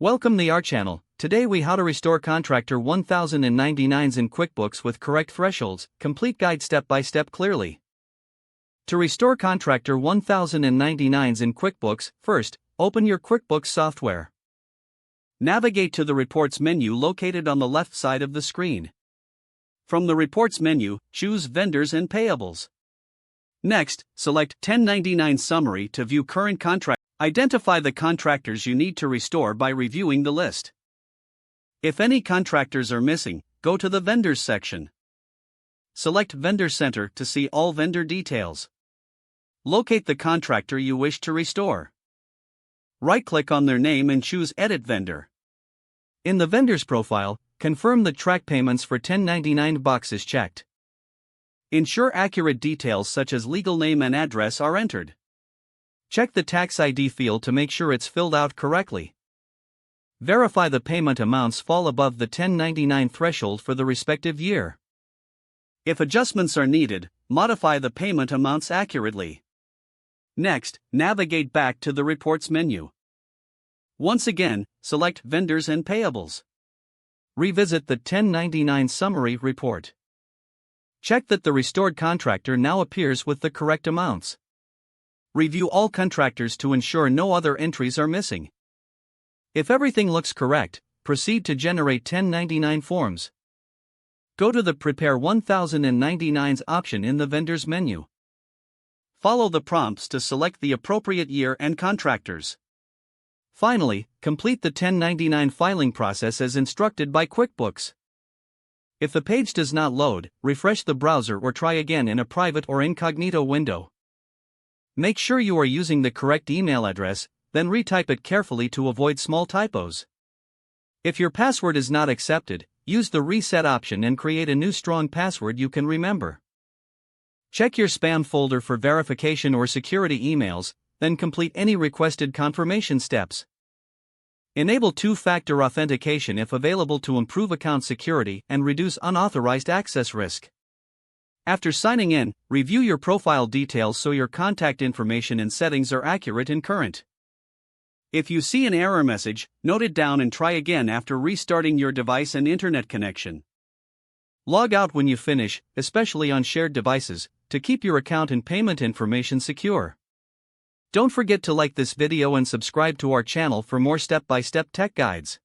Welcome to our channel. Today we how to restore Contractor 1099s in QuickBooks with correct thresholds, complete guide step by step clearly. To restore Contractor 1099s in QuickBooks, first, open your QuickBooks software. Navigate to the Reports menu located on the left side of the screen. From the Reports menu, choose Vendors and Payables. Next, select 1099 Summary to view current contract. Identify the contractors you need to restore by reviewing the list. If any contractors are missing, go to the Vendors section. Select Vendor Center to see all vendor details. Locate the contractor you wish to restore. Right-click on their name and choose Edit Vendor. In the vendor's profile, confirm the track payments for 1099 box is checked. Ensure accurate details such as legal name and address are entered. Check the tax ID field to make sure it's filled out correctly. Verify the payment amounts fall above the 1099 threshold for the respective year. If adjustments are needed, modify the payment amounts accurately. Next, navigate back to the Reports menu. Once again, select Vendors and Payables. Revisit the 1099 Summary report. Check that the restored contractor now appears with the correct amounts. Review all contractors to ensure no other entries are missing. If everything looks correct, proceed to generate 1099 forms. Go to the Prepare 1099s option in the Vendors menu. Follow the prompts to select the appropriate year and contractors. Finally, complete the 1099 filing process as instructed by QuickBooks. If the page does not load, refresh the browser or try again in a private or incognito window. Make sure you are using the correct email address, then retype it carefully to avoid small typos. If your password is not accepted, use the Reset option and create a new strong password you can remember. Check your spam folder for verification or security emails, then complete any requested confirmation steps. Enable two-factor authentication if available to improve account security and reduce unauthorized access risk. After signing in, review your profile details so your contact information and settings are accurate and current. If you see an error message, note it down and try again after restarting your device and internet connection. Log out when you finish, especially on shared devices, to keep your account and payment information secure. Don't forget to like this video and subscribe to our channel for more step-by-step tech guides.